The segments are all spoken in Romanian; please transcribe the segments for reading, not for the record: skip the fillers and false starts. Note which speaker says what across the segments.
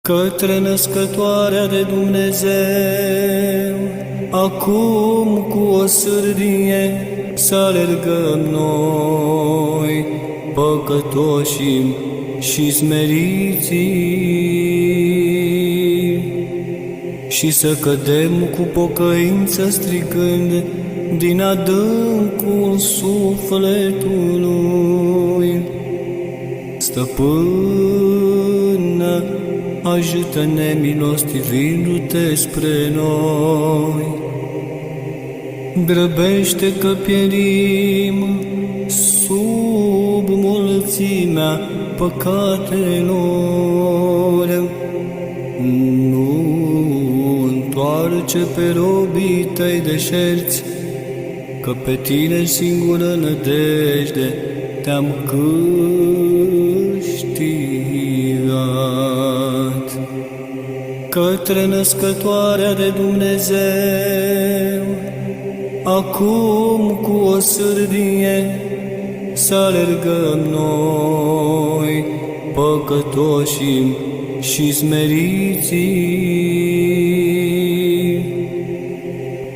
Speaker 1: către Născătoarea de Dumnezeu, acum cu o sârdie să alergăm noi, păcătoșii și smeriții, și să cădem cu pocăință strigând din adâncul sufletului: Stăpână, ajută-ne milostivindu-te spre noi. Grăbește că pierim sub mulțimea păcatelor. Nu întoarce pe robii tăi deșerți, că pe tine singură nădejde te-am câștigat. Către Născătoarea de Dumnezeu, acum cu o sârdie să alergăm noi, păcătoșii și smeriții,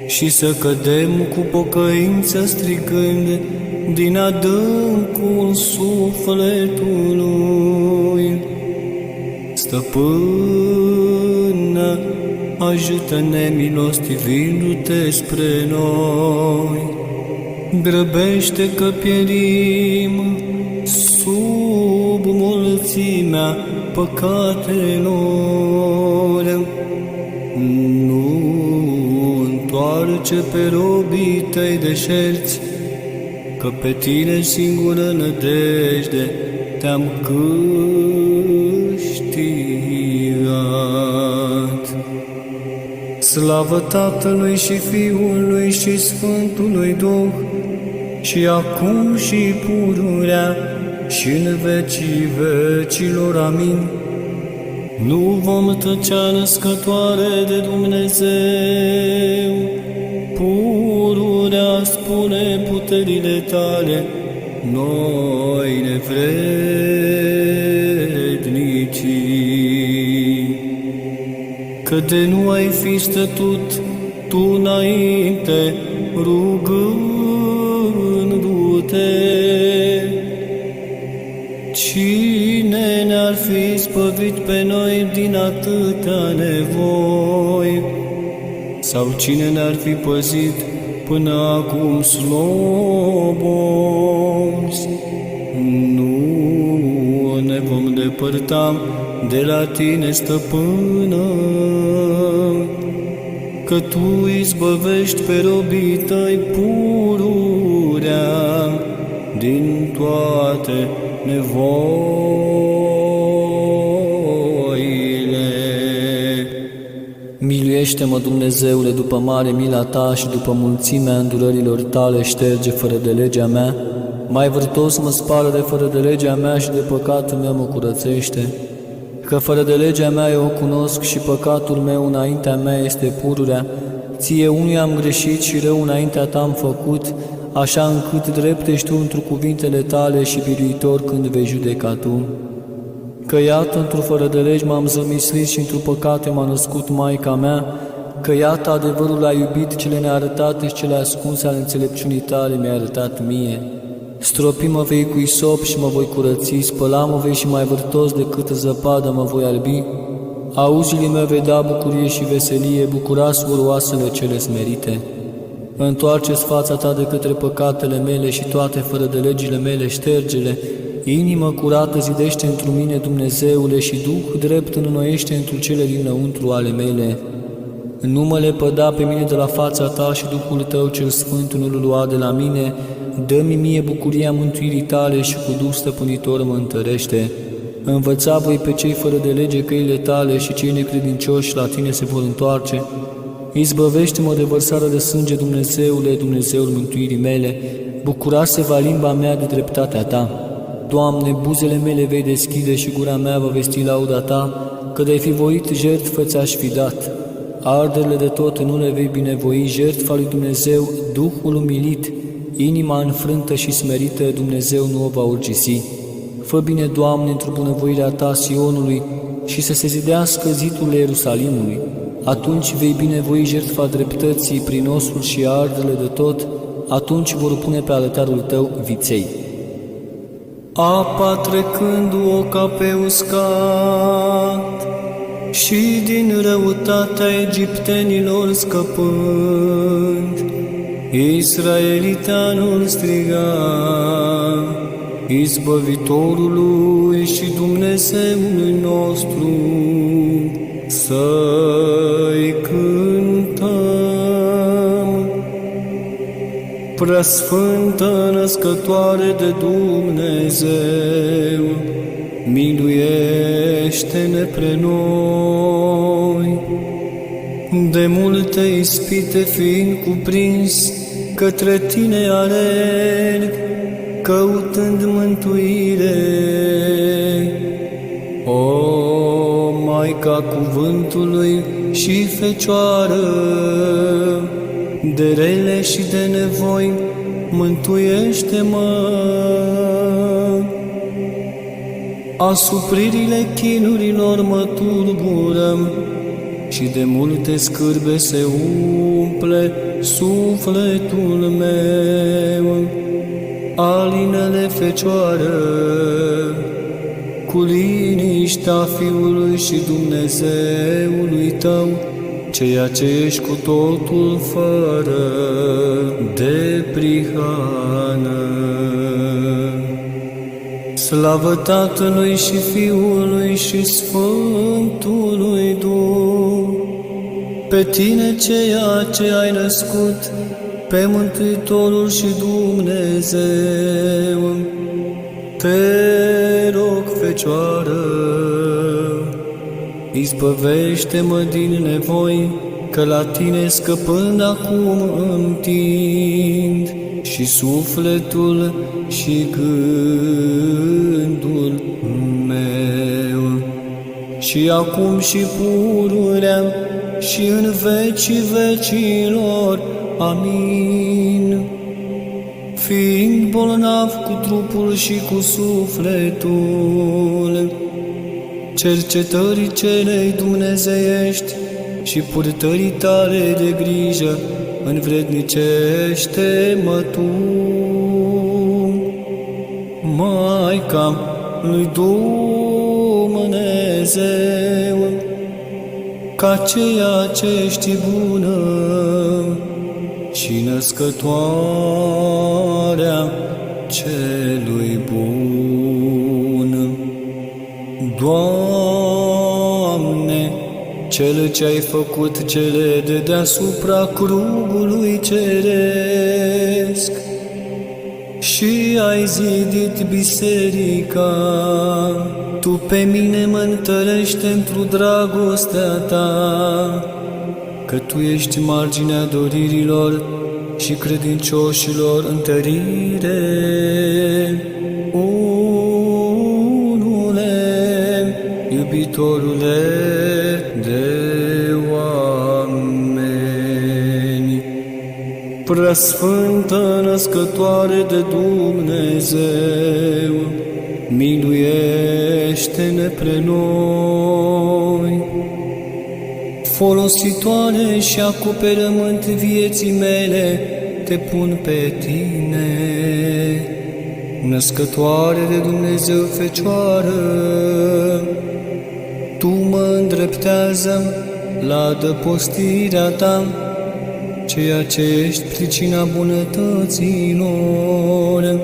Speaker 1: și să cădem cu pocăință strigând din adâncul sufletului: Stăpână, ajută-ne milostivindu-te spre noi. Grăbește că pierim sub mulțimea păcatelor. Nu întoarce pe robii tăi deșerți, că pe tine singură nădejde te-am câștigat. Slavă Tatălui și Fiului și Sfântului Duh, și acum și pururea și în vecii vecilor. Amin. Nu vom tăcea, Născătoare de Dumnezeu, pururea spune puterile tale, noi nevrednicii. Că de nu ai fi stătut tu înainte, rugându-te, cine ne-ar fi spăvit pe noi din atâtea nevoi? Sau cine ne-ar fi păzit până acum slobozi? Nu ne vom depărta de la tine, Stăpână, că tu izbăvești pe robii tăi pururea din toate nevoile. Miluiește-mă, Dumnezeule, după mare mila ta și după mulțimea îndurărilor tale, șterge fără de legea mea. Mai vârtos mă spală de fără de legea mea și de păcatul meu mă curățește. Că fără de legea mea eu o cunosc și păcatul meu înaintea mea este pururea. Ție unuia am greșit și rău înaintea ta am făcut, așa încât drept ești tu întru cuvintele tale și biruitor când vei judeca tu. Că iată, într-o fără de legi m-am zămislit și într-o păcate m-a născut Maica mea, că iată adevărul a iubit, cele nearătate și cele ascunse ale înțelepciunii tale mi-a arătat mie. Stropi mă vei cu isop și mă voi curăți, spăla mă vei și mai vârtos decât zăpadă mă voi albi. Auzile mele vei da bucurie și veselie, bucurați vor oasele cele smerite. Întoarce-ți fața ta de către păcatele mele și toate fără de legile mele ștergele. Inimă curată zidește întru mine, Dumnezeule, și Duh drept înnoiește întru cele dinăuntru ale mele. Nu mă lepăda pe mine de la fața ta și Duhul tău cel sfânt nu-l lua de la mine. Dă-mi mie bucuria mântuirii tale și cu Duh stăpânitor mă întărește. Învăța voi pe cei fără de lege căile tale și cei necredincioși la tine se vor întoarce. Izbăvește-mă de vărsarea de sânge, Dumnezeule, Dumnezeul mântuirii mele. Bucura-se-va limba mea de dreptatea ta. Doamne, buzele mele vei deschide și gura mea va vesti lauda ta, că de-ai fi voit jertfă ți-aș fi dat. Arderile de tot nu le vei binevoi, jertfa lui Dumnezeu, Duhul umilit, inima înfrântă și smerită, Dumnezeu nu o va urgisi. Fă bine, Doamne, într-o bunăvoirea ta Sionului și să se zidească zidurile Ierusalimului. Atunci vei binevoi jertfa dreptății prin osul și ardele de tot, atunci vor pune pe altarul tău viței. Apa trecându-o ca pe uscat și din răutatea egiptenilor scăpând, israeliteanul striga Izbăvitorului și Dumnezeului nostru, să-i cântăm. Preasfântă Născătoare de Dumnezeu, miluiește-ne pre noi. De multe ispite fiind cuprins, către Tine alerg, căutând mântuire. O Maica Cuvântului și Fecioară, de rele și de nevoi, mântuiește-mă. Asupririle chinurilor mă tulbură și de multe scârbe se umple sufletul meu. Alină-le, Fecioară, cu liniștea Fiului și Dumnezeului tău, ceea ce ești cu totul fără de prihană. Slavă Tatălui și Fiului și Sfântului Duh, pe Tine ceea ce ai născut, pe Mântuitorul și Dumnezeu. Te rog, Fecioară, izbăvește-mă din nevoi, că la Tine scăpând acum îmi tind și sufletul și gândul meu. Și acum și pururea și în vecii vecilor. Amin. Fiind bolnav cu trupul și cu sufletul, cercetării celei dumnezeiești și purtării Tale de grijă, învrednicește-mă Tu, Maica lui Dumnezeu, ca ceea ce ești bună și născătoarea celui bun. Doamne, cele ce ai făcut cele de deasupra crugului ceresc și ai zidit biserica, Tu pe mine mă întărește într-o dragostea Ta, că Tu ești marginea doririlor și credincioșilor întărire. Unule, iubitorule de oameni, Preasfântă Născătoare de Dumnezeu, miluiește-ne pre noi. Folositoare și acoperământ vieții mele, Te pun pe Tine. Născătoare de Dumnezeu, Fecioară, Tu mă îndreptează la adăpostirea Ta, ceea ce ești pricina bunătăților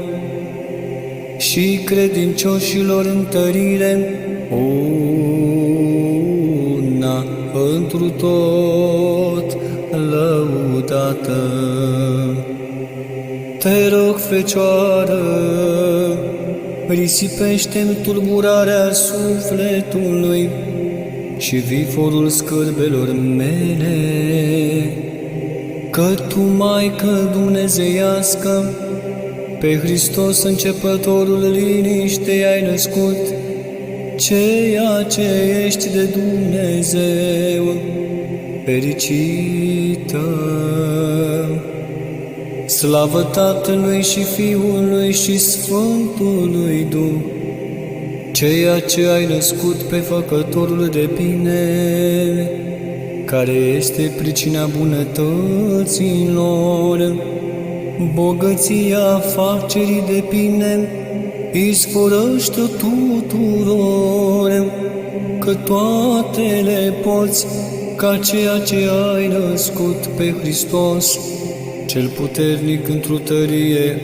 Speaker 1: și credincioșilor întărire, una întru tot lăudată. Te rog, Fecioară, risipește-mi tulburarea sufletului și viforul scârbelor mele, că Tu, Maică Dumnezeiască, pe Hristos începătorul liniștei ai născut, ceea ce ești de Dumnezeu, fericită. Slavă Tatălui și Fiului și Sfântului Duh, ceea ce ai născut pe Făcătorul de bine, care este pricina bunătăților, bogăția afacerii de bine, izvorăște tuturor, că toate le poți, ca ceea ce ai născut pe Hristos, cel puternic într-o tărie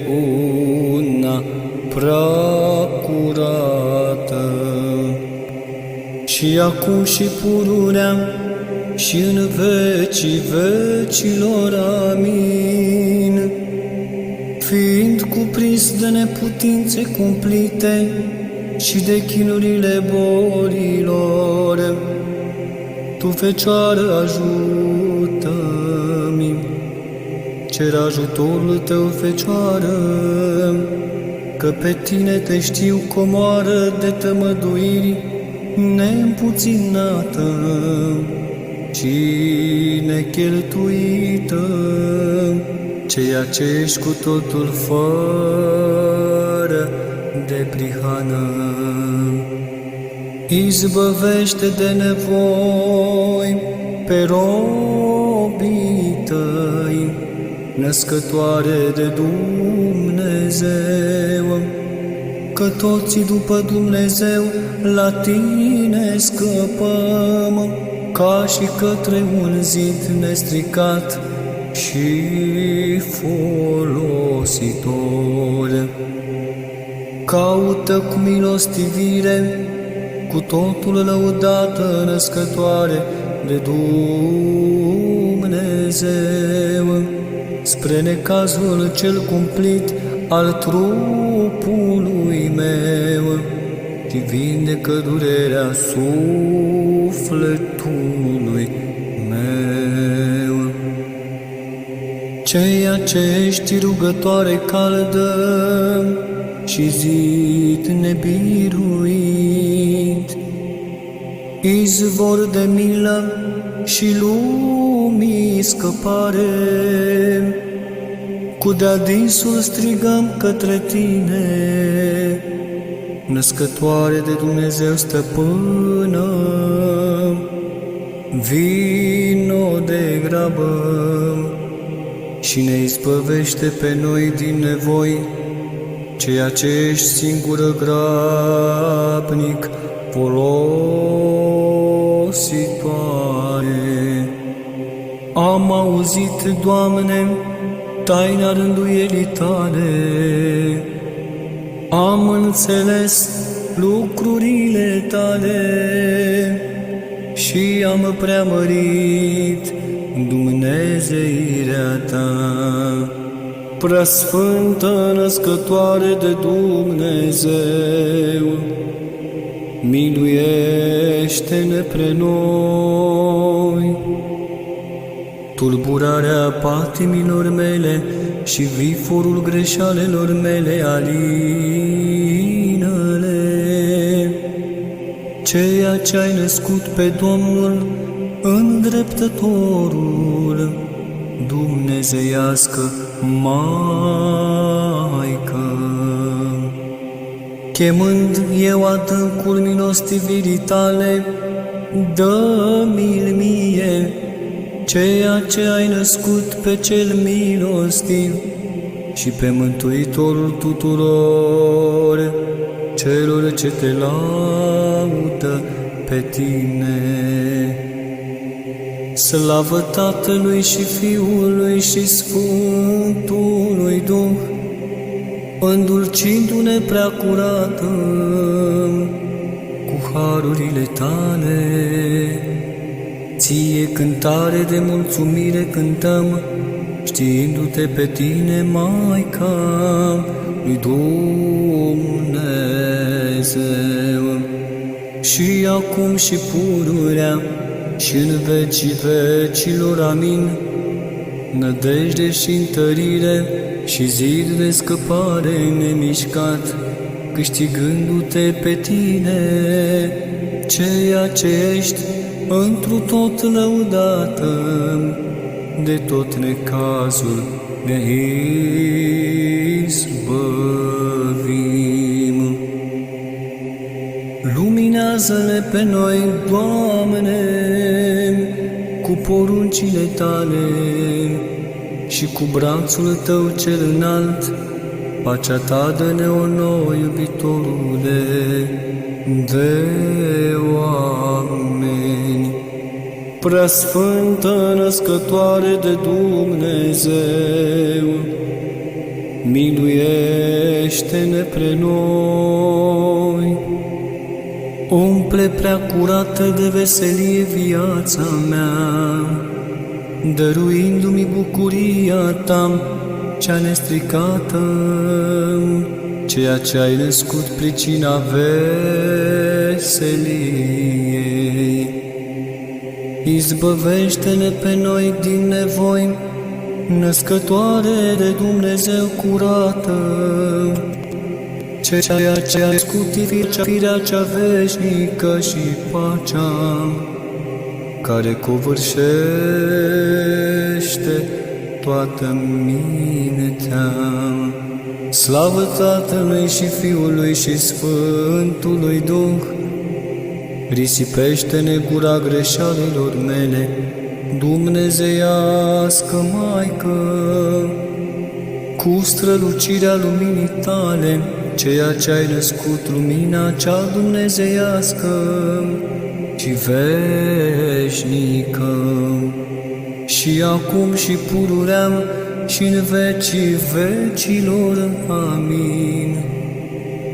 Speaker 1: una prea curată. Și acum și pururea și în vecii vecilor. Amin. Fiind cuprins de neputințe cumplite și de chinurile bolilor, Tu, Fecioară, ajută-mi. Cer ajutorul Tău, Fecioară, că pe Tine Te știu comoară de tămăduiri neîmpuținată și necheltuită, ceea ce ești cu totul fără de prihană. Izbăvește de nevoi pe robii Tăi, născătoare de Dumnezeu, că toți după Dumnezeu la Tine scăpăm, ca și către un zid nestricat și folositor. Caută cu milostivire, cu totul lăudată, născătoare de Dumnezeu, spre necazul cel cumplit al trupului meu și vindecă durerea sufletului meu. Ceea ce ești rugătoare caldă și zid nebiruit, izvor de milă și lumii scăpare, cu de-adinsul strigăm către Tine, născătoare de Dumnezeu stăpână, vino de grabă și ne izbăvește pe noi din nevoi, ceea ce ești singură grabnic folositoare. Am auzit, Doamne, taina rânduielii Tale, am înțeles lucrurile Tale și am preamărit dumnezeirea Ta. Preasfântă născătoare de Dumnezeu, miluiește-ne pre noi. Tulburarea patimilor mele și viforul greșalelor mele alină-le. Ceea ce ai născut pe Domnul, îndreptătorul, dumnezeiască Maică. Chemând eu adâncul milostivirii Tale, dă-mi-l mie, ceea ce ai născut pe cel milostiv și pe Mântuitorul tuturor celor ce Te laudă pe Tine. Slavă Tatălui și Fiului și Sfântului Duh, îndulcindu-ne preacurată cu harurile Tale. Ție cântare de mulțumire cântăm, știindu-Te pe Tine, Maica lui Dumnezeu, și acum și pururea și în vecii vecilor. Amin. Nădejde și întărire și zid de scăpare nemișcat, câștigându-Te pe Tine, ceea ce ești întru tot lăudată, de tot necazul ne izbăvim. Luminează-ne pe noi, Doamne, cu poruncile Tale și cu brațul Tău cel înalt, pacea Ta dă-ne-o nouă, iubitorule de oameni. Preasfântă Născătoare de Dumnezeu, miluiește-ne pre noi. Umple prea curată de veselie viața mea, dăruindu-mi bucuria Ta cea nestricată, ceea ce ai născut pricina veseliei. Izbăvește-ne pe noi din nevoi, Născătoare de Dumnezeu curată, ceea ce ai născut firea cea veșnică și pacea, care covârșește toată mintea. Slavă Tatălui și Fiului și Sfântului Duh! Risipește-ne gura greșalilor mele, Dumnezeiască Maică, cu strălucirea luminii Tale, ceea ce ai născut lumina cea dumnezeiască și veșnică, și acum și puruream și în vecii vecilor. Amin.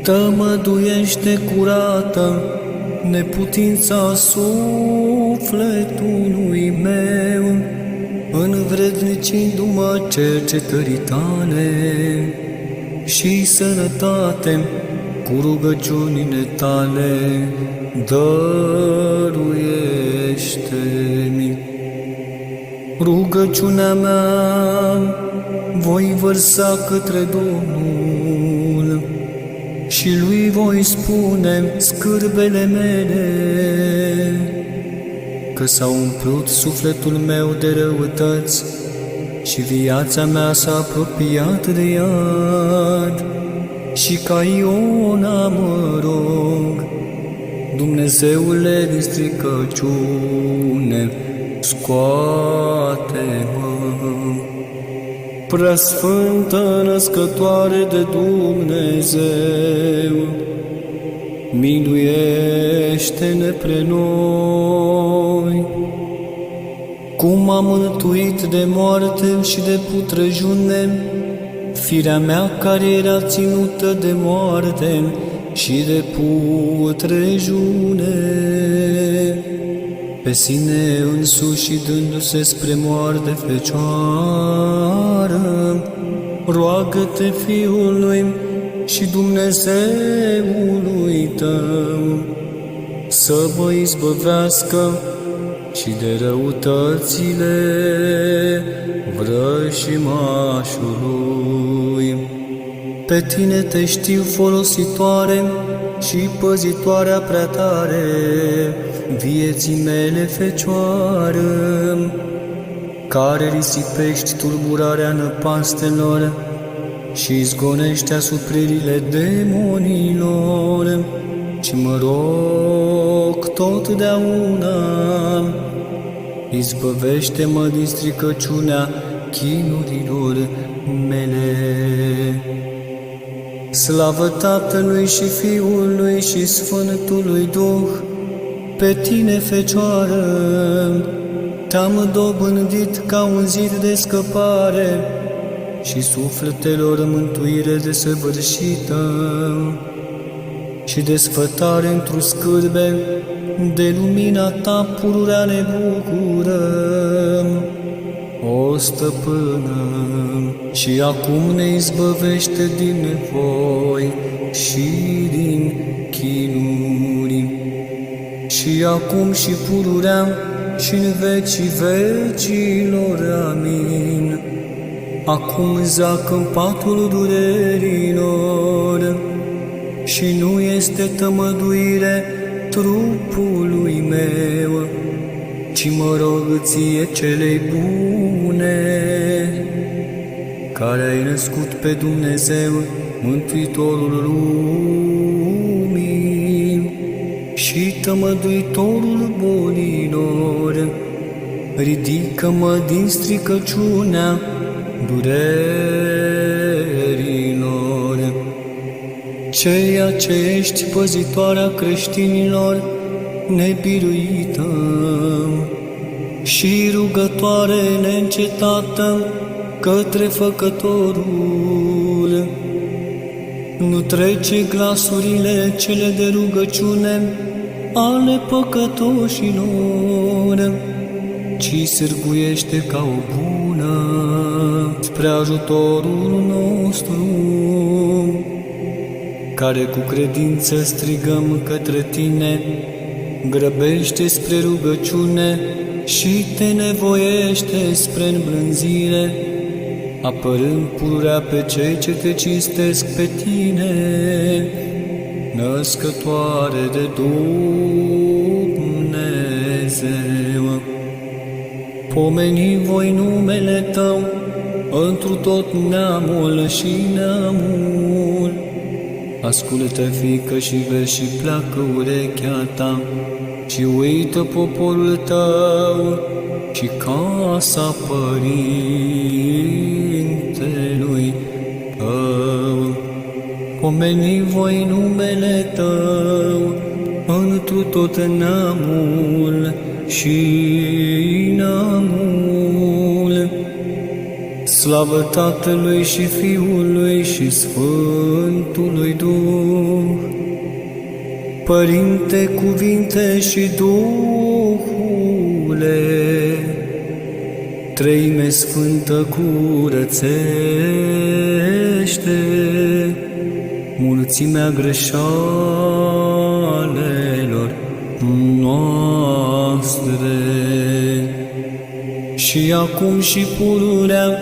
Speaker 1: Tămăduiește curată neputința sufletului meu, învrednicindu-mă cercetării Tale, și sănătate cu rugăciunile Tale dăruiește-mi. Rugăciunea mea voi vărsa către Domnul și Lui voi spune scârbele mele, că s-a umplut sufletul meu de răutăți și viața mea s-a apropiat de iad. Și ca Iona mă rog, Dumnezeule din stricăciune, scoate-mă. Preasfântă Născătoare de Dumnezeu, miluiește-ne pre noi. Cum m-am mântuit de moarte și de putrăjune, firea mea care era ținută de moarte și de putrejune, pe sine însuși dându-se spre moarte fecioară, roagă-te Fiului și Dumnezeului tău să mă izbăvească și de răutățile vrășimașului. Pe tine te știu folositoare și păzitoarea prea tare vieții mele fecioară, care risipești tulburarea năpastelor și izgonești asupririle demonilor, și mă rog totdeauna, izbăvește-mă din stricăciunea chinurilor mele. Slavă Tatălui și Fiului și Sfântului Duh! Pe tine, Fecioară, te-am dobândit ca un zid de scăpare și sufletelor mântuire desăvârșită și desfătare într-o scârbe, de lumina ta pururea ne bucurăm, o stăpână, și acum ne izbăvește din nevoi și din chinuri, și acum și pururea și în vecii vecilor. Amin. Acum zac în patul durerilor și nu este tămăduire trupului meu, ci mă rog ție celei bune, care ai născut pe Dumnezeu, Mântuitorul lumii, și tămăduitorul bolilor, ridică-mă din stricăciunea durerilor. Ceea ce ești păzitoarea creștinilor, nebiruită și rugătoare neîncetată către Făcătorul, nu trece glasurile cele de rugăciune ale păcătoșilor, ci sârguiește ca o bună spre ajutorul nostru, care cu credință strigăm către Tine. Grăbește spre rugăciune și te nevoiește spre înblânzire, apărând pururea pe cei ce te cinstesc pe Tine, născătoare de Dumnezeu. Pomeni voi numele Tău întru tot neamul și neamul. Ascultă, fiică, și vezi și pleacă urechea Ta și uită poporul Tău și casa părintelui Tău. Pomeni voi numele Tău întru tot neamul și neamul. Slavă Tatălui și Fiului și Sfântului Duh, Părinte, Cuvinte și Duhule, Treime Sfântă curățește mulțimea greșalelor noastre, și acum și pururea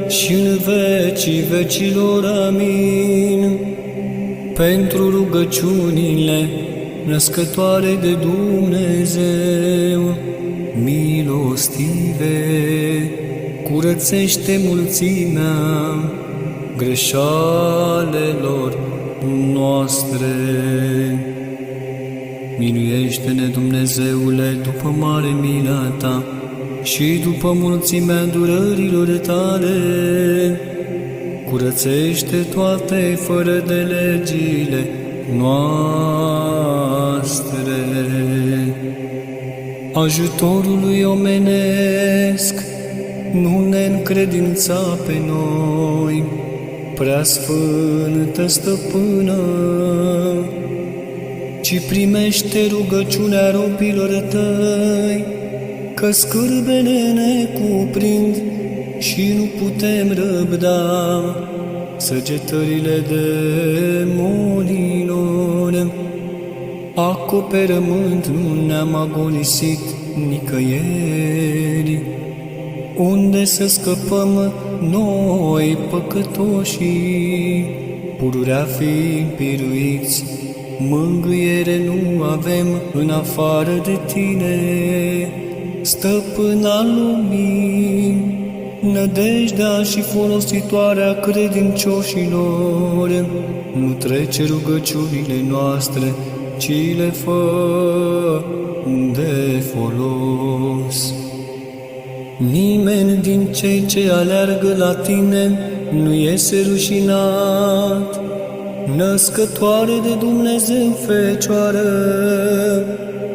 Speaker 1: și în vecii vecilor. Amin. Pentru rugăciunile născătoare de Dumnezeu milostive, curățește mulțimea greșalelor noastre. Miluiește-ne, Dumnezeule, după mare mila Ta și după mulțimea durărilor Tale. Curățește toate fără de legile noastre. Ajutorului omenesc nu ne încredința pe noi, Prea Sfântă Stăpână, ci primește rugăciunea robilor Tăi, că scârbele ne cuprind și nu putem răbda săgetările demonilor. Acoperământ nu ne-am agonisit nicăieri, unde să scăpăm noi păcătoșii, pururea fiind biruiți. Mângâiere nu avem în afară de Tine, Stăpâna lumii, nădejdea și folositoarea credincioșilor. Nu trece rugăciunile noastre, ci le fă de folos. Nimeni din cei ce aleargă la Tine nu iese rușinat, Născătoare de Dumnezeu Fecioară,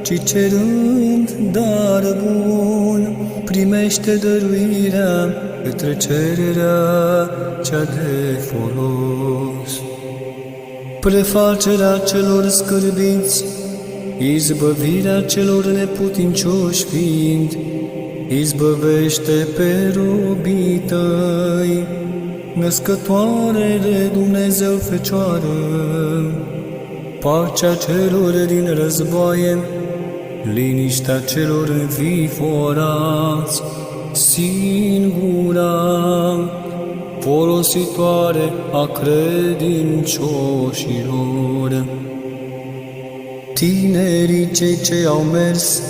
Speaker 1: ci cerând dar bun, primește dăruirea către cererea cea de folos. Prefacerea celor scârbiți, izbăvirea celor neputincioși fiind, izbăvește pe robii Tăi, Născătoare de Dumnezeu Fecioară, pacea celor din războaie, liniștea celor înviforați, singura, folositoare a credincioșilor. Tinerii cei ce au mers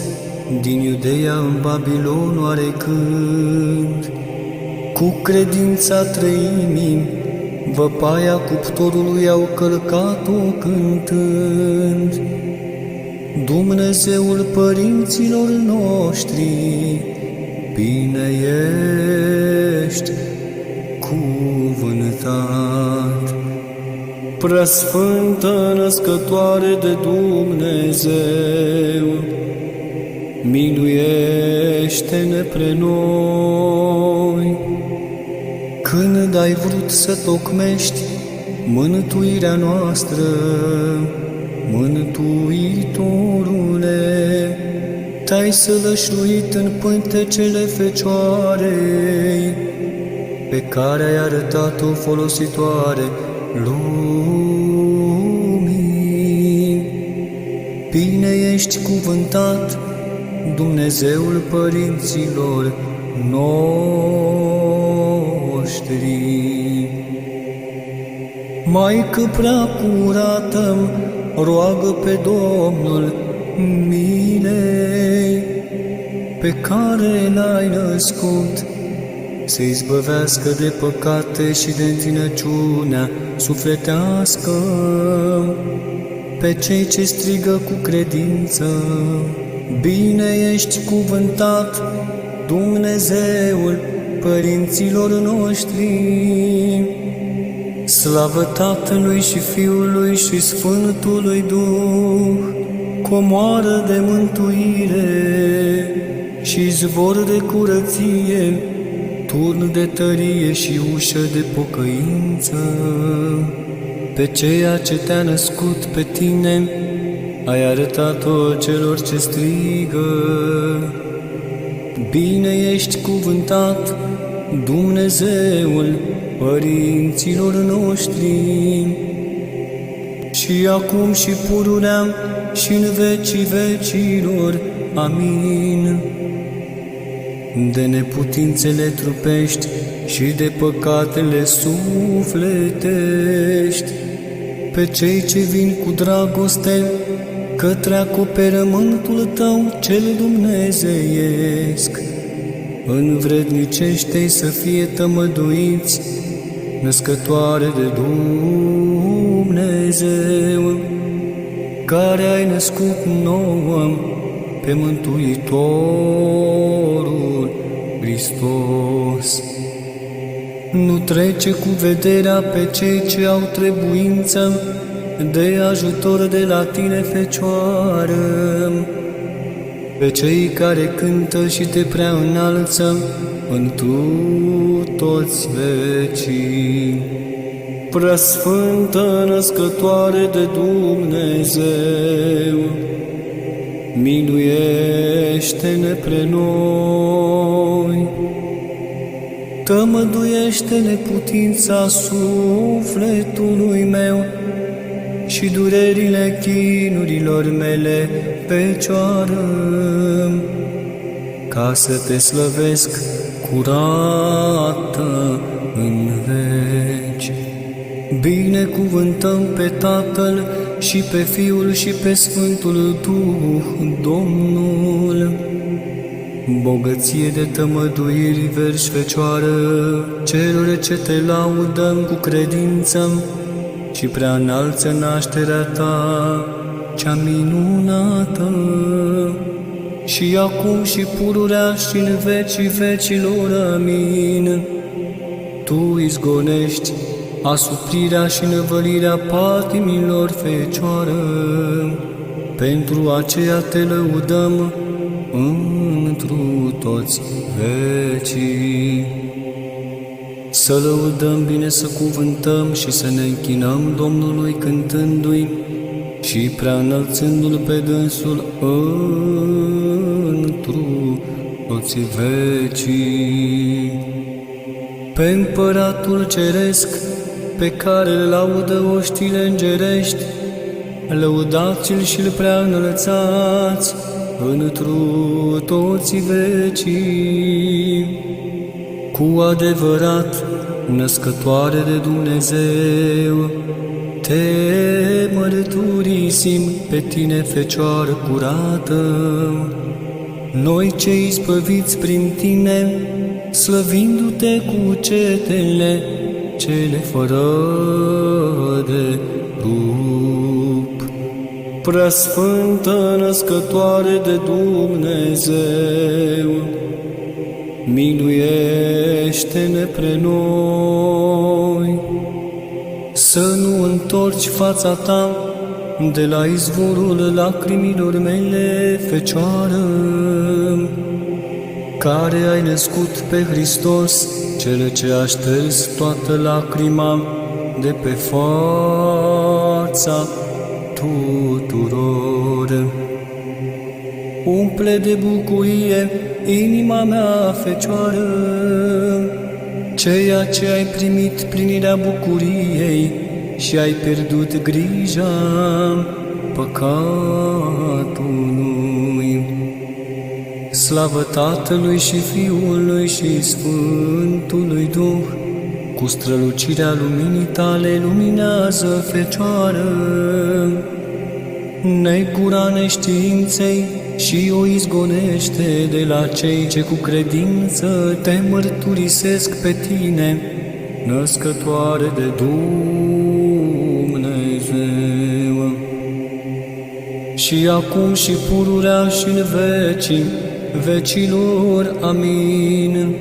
Speaker 1: din Iudeea în Babilon oarecând, cu credința treimii, văpaia cuptorului au călcat-o cântând. Dumnezeul părinților noștri, bine ești cuvântat. Preasfântă Născătoare de Dumnezeu, miluiește-ne pre noi. Când ai vrut să tocmești mântuirea noastră, Mântuitorule, te-ai sălășluit în pântecele Fecioarei, pe care ai arătat-o folositoare lumii. Bine ești cuvântat, Dumnezeul părinților noștri. Maică prea curată, roagă pe Domnul milei, pe care l-ai născut, să-i izbăvească de păcate și de întinăciunea sufletească pe cei ce strigă cu credință. Bine ești cuvântat, Dumnezeul părinților noștri. Slavă Tatălui și Fiului și Sfântului Duh, comoară de mântuire și izvor de curăție, turn de tărie și ușă de pocăință. Pe ceea ce te-a născut pe tine, ai arătat-o celor ce strigă. Bine ești cuvântat, Dumnezeul părinților noștri, și acum și pururea și în vecii vecilor. Amin. De neputințele trupești și de păcatele sufletești, pe cei ce vin cu dragoste către acoperământul tău cel dumnezeiesc, învrednicește-i să fie tămăduiți, Născătoare de Dumnezeu, care ai născut nouă pe Mântuitorul Hristos. Nu trece cu vederea pe cei ce au trebuință de ajutor de la tine, Fecioară, pe cei care cântă și te prea înalță întru toți vecii. Preasfântă Născătoare de Dumnezeu, miluiește-ne pre noi. Tămăduiește neputința sufletului meu și durerile chinurilor mele, Fecioară, ca să te slăvesc curată în veci. Binecuvântăm pe Tatăl și pe Fiul și pe Sfântul Duh, Domnul. Bogăție de tămăduiri verși, Fecioară, celor ce te laudăm cu credință și prea înalță nașterea ta, cea minunată, și acum și pururea și în vecii vecilor. Amin. Tu izgonești asuprirea și năvălirea patimilor, Fecioară, pentru aceea te lăudăm întru toți vecii. Să lăudăm bine, să cuvântăm și să ne închinăm Domnului cântându-i și prea înălțându-L pe dânsul întru toți vecii. Pe Împăratul Ceresc, pe care îl laudă oștile îngerești, lăudați-L și-L prea înălțați întru toți vecii. Cu adevărat, Născătoare de Dumnezeu, te mărturisim pe tine, Fecioară curată. Noi cei spăviți prin tine, slăvindu-te cu cetele cele fără de rup. Preasfântă Născătoare de Dumnezeu, miluiește-ne pre noi. Să nu întorci fața ta de la izvorul lacrimilor mele, Fecioară, care ai născut pe Hristos, Cel ce a șters toată lacrima de pe fața tuturor. Umple de bucurie inima mea, Fecioară, ceea ce ai primit plinirea bucuriei și ai pierdut grija păcatului. Slavă Tatălui și Fiului și Sfântului Duh, cu strălucirea luminii tale luminează, Fecioară, negura neștiinței și o izgonește de la cei ce cu credință te mărturisesc pe tine, Născătoare de Dumnezeu. Și acum și pururea și în vecii vecilor. Amin.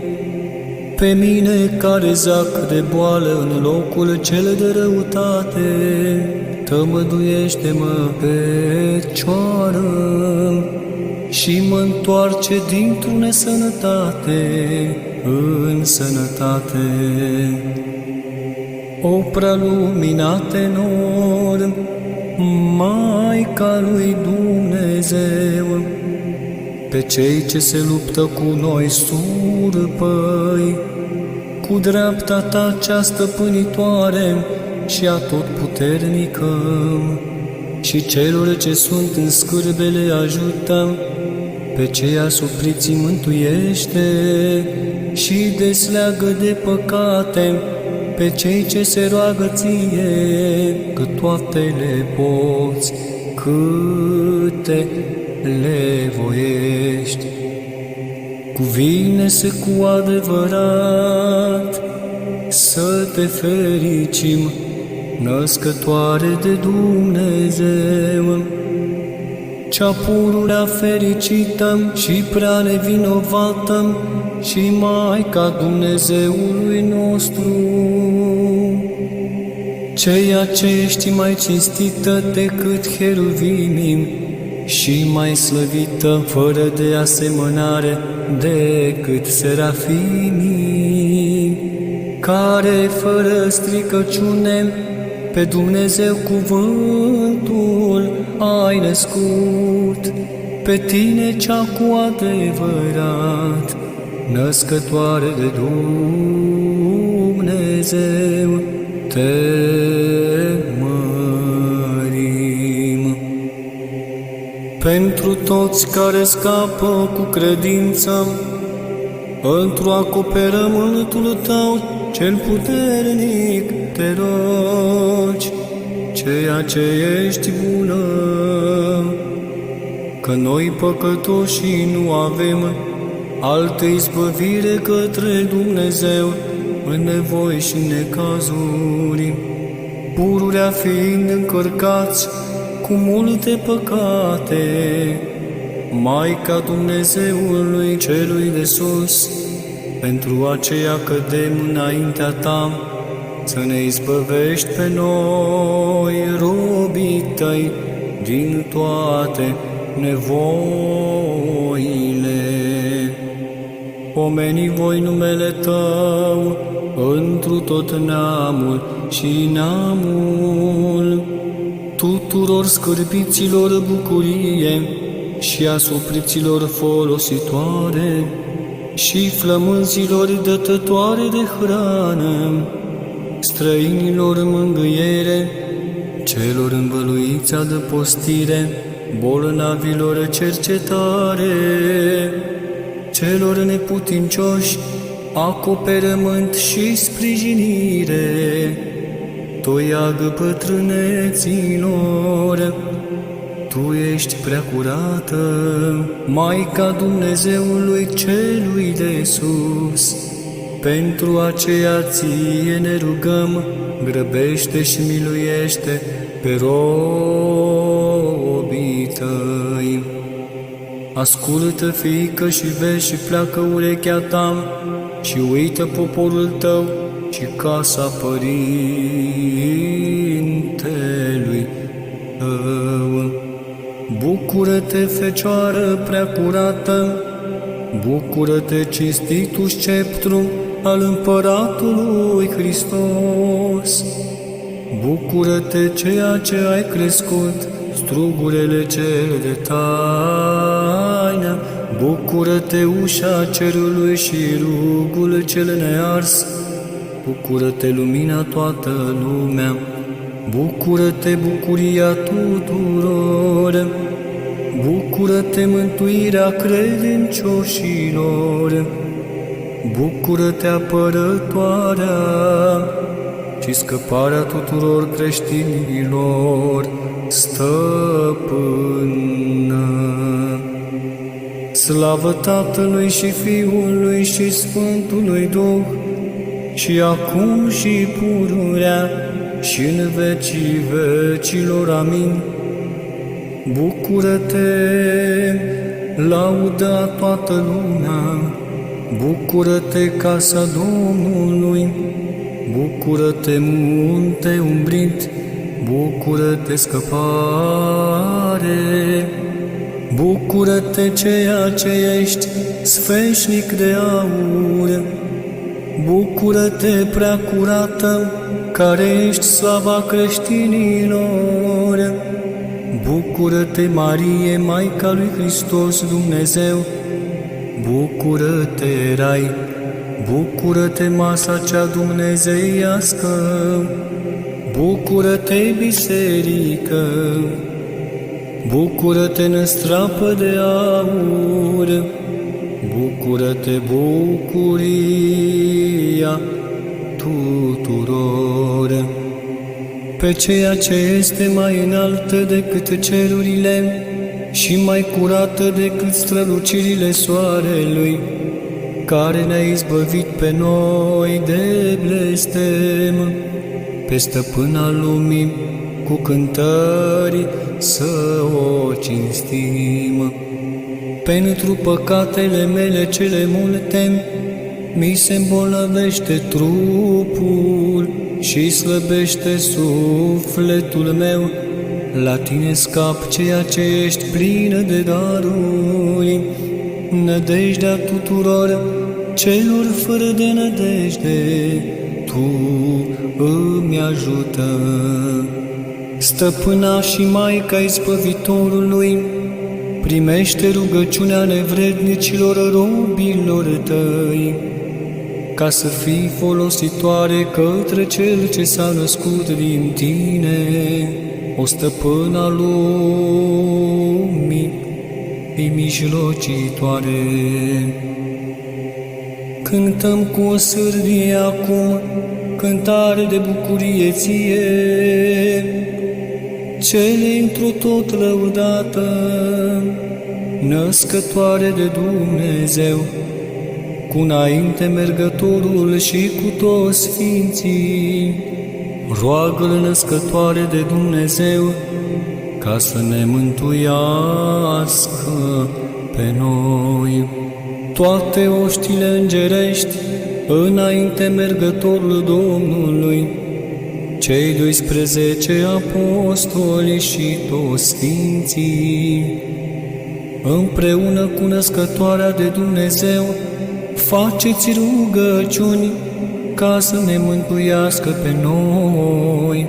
Speaker 1: Pe mine care zac de boală în locul cel de răutate, tămăduiește-mă, Fecioară, și mă întoarce dintr-o nesănătate în sănătate. O prea luminate nor, Maica lui Dumnezeu, pe cei ce se luptă cu noi surpăi, cu dreapta ta cea stăpânitoare și atotputernică, și celor ce sunt în scârbele ajută, pe cei asupriți mântuiește și desleagă de păcate pe cei ce se roagă ție, că toate le poți, câte le voiești. Cuvine-se cu adevărat să te fericim, Născătoare de Dumnezeu, cea pururea fericită și prea nevinovată și Maica Dumnezeului nostru, ceea ce ești mai cinstită decât cheruvimii și mai slăvită fără de asemănare decât serafimii, care fără stricăciune pe Dumnezeu cuvântul ai născut, pe tine cea cu adevărat Născătoare de Dumnezeu, te mărim. Pentru toți care scapă cu credință într-o acoperământul tău cel puternic, te rogi, ceea ce ești bună, că noi păcătoșii nu avem altă izbăvire către Dumnezeu în nevoi și necazuri, pururea fiind încărcați cu multe păcate. Maica Dumnezeului celui de sus, pentru aceea cădem înaintea ta, să ne izbăvești pe noi, robii tăi, din toate nevoile. Pomeni voi numele tău întru tot neamul și neamul, tuturor scârbiților bucurie și asupriților folositoare și flămânzilor dătătoare de hrană, străinilor mângâiere, celor învăluiți adăpostire, bolnavilor cercetare, celor neputincioși acoperământ și sprijinire, toiagă bătrâneților. Tu ești prea curată, Maica Dumnezeului celui de sus. Pentru aceea ție ne rugăm, grăbește și miluiește pe robii robii tăi. Ascultă, fiică, și vezi și pleacă urechea ta și uită poporul tău și casa părintelui tău. Bucură-te, Fecioară prea curată, bucură-te, cinstitul sceptru al Împăratului Hristos. Bucură-te, ceea ce ai crescut, strugurele cele de taină. Bucură-te, ușa cerului și rugul cel nears. Bucură-te, lumina toată lumea. Bucură-te, bucuria tuturor. Bucură-te, mântuirea credincioșilor. Bucură-te, apărătoarea și scăparea tuturor creștinilor, stăpână. Slavă Tatălui și Fiului și Sfântului Duh, și acum și pururea și în vecii vecilor. Amin. Bucură-te, laudă a toată lumea. Bucură-te, casa Domnului. Bucură-te, munte umbrit. Bucură-te, scăpare. Bucură-te, ceea ce ești, sfeșnic de aur. Bucură-te, prea curată, care ești slava creștinilor. Bucură-te, Marie, Maica lui Hristos Dumnezeu. Bucură-te, Rai. Bucură-te, masa cea dumnezeiască. Bucură-te, biserică. Bucură-te, năstrapă de aur. Bucură-te, bucuria tuturor. Pe ceea ce este mai înaltă decât cerurile și mai curată decât strălucirile soarelui, care ne-a izbăvit pe noi de blestem, pe stăpâna lumii cu cântări să o cinstim. Pentru păcatele mele cele multe, mi se îmbolnăvește trupul și slăbește sufletul meu. La tine scap, ceea ce ești plină de daruri, nădejdea tuturor celor fără de nădejde, Tu îmi ajută. Stăpâna și Maica izbăvitorului, primește rugăciunea nevrednicilor robilor Tăi, ca să fii folositoare către Cel ce s-a născut din Tine, o stăpână a lumii, fii mijlocitoare. Cântăm cu o sârdie acum cântare de bucurie Ție, Cele întru tot lăudată, născătoare de Dumnezeu, cu înainte mergătorul și cu toți sfinții. Roagă-L, născătoare de Dumnezeu, ca să ne mântuiască pe noi. Toate oștile îngerești, înainte mergătorul Domnului, cei 12 apostoli și toți sfinții, împreună cu născătoarea de Dumnezeu, faceți rugăciuni ca să ne mântuiască pe noi.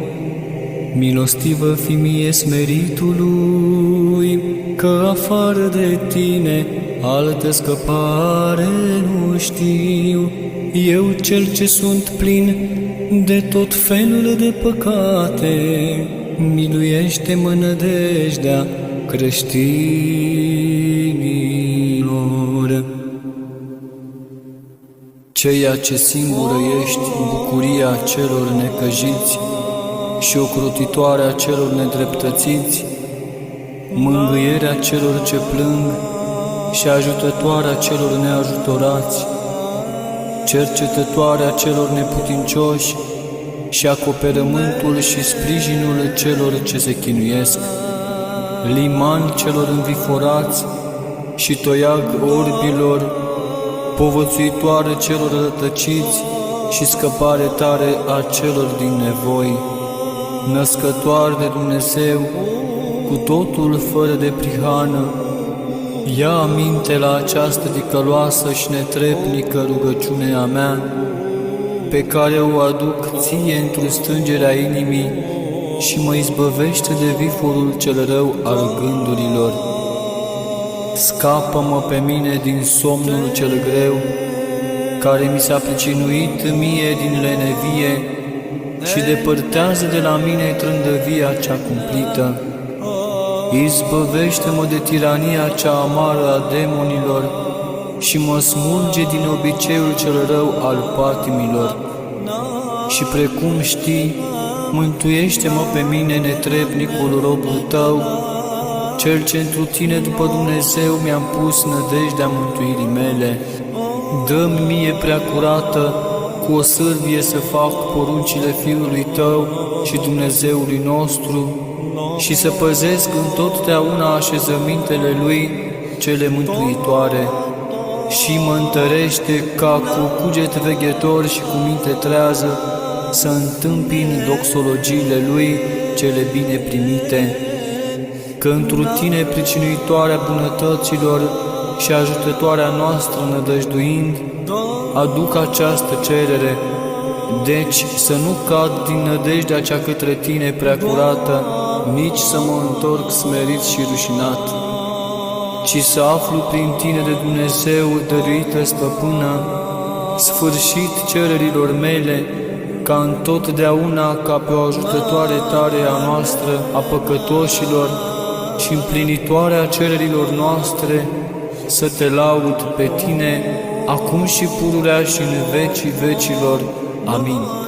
Speaker 1: Milostivă fi mie smeritului, că afară de Tine altă scăpare nu știu. Eu, cel ce sunt plin de tot felul de păcate, miluiește-mă nădejdea creștinilor. Ceea ce singură ești, bucuria celor necăjiți și ocrotitoarea celor nedreptățiți, mângâierea celor ce plâng și ajutătoarea celor neajutorați, cercetătoarea celor neputincioși și acoperământul și sprijinul celor ce se chinuiesc. liman celor înviforați și toiag orbilor, povățuitoare celor rătăciți și scăpare tare a celor din nevoi, născătoare de Dumnezeu, cu totul fără de prihană, ia aminte la această ticăloasă și netrepnică rugăciune a mea, pe care o aduc ție într-o strângere a inimii și mă izbăvește de viforul cel rău al gândurilor. Scapă-mă pe mine din somnul cel greu, care mi s-a pricinuit mie din lenevie și depărtează de la mine trândăvia cea cumplită. Izbăvește-mă de tirania cea amară a demonilor și mă smulge din obiceiul cel rău al patimilor. Și precum știi, mântuiește-mă pe mine, netrepnicul robul tău, cel ce întru tine după Dumnezeu mi-am pus nădejdea mântuirii mele. Dă-mi mie prea curată, cu o sârvie să fac poruncile Fiului tău și Dumnezeului nostru și să păzesc întotdeauna așezămintele Lui cele mântuitoare și mă întărește ca cu cuget veghetor și cu minte trează să întâmpin doxologiile Lui cele bine primite, că întru tine, pricinuitoarea bunătăților și ajutătoarea noastră nădăjduind, aduc această cerere, deci să nu cad din nădejdea cea către tine prea curată, nici să mă întorc smerit și rușinat, ci să aflu prin tine de Dumnezeu dăruită stăpână, sfârșit cererilor mele, ca întotdeauna ca pe o ajutătoare tare a noastră, a păcătoșilor și împlinitoarea cererilor noastre, să te laud pe tine, acum și pururea și în vecii vecilor. Amin.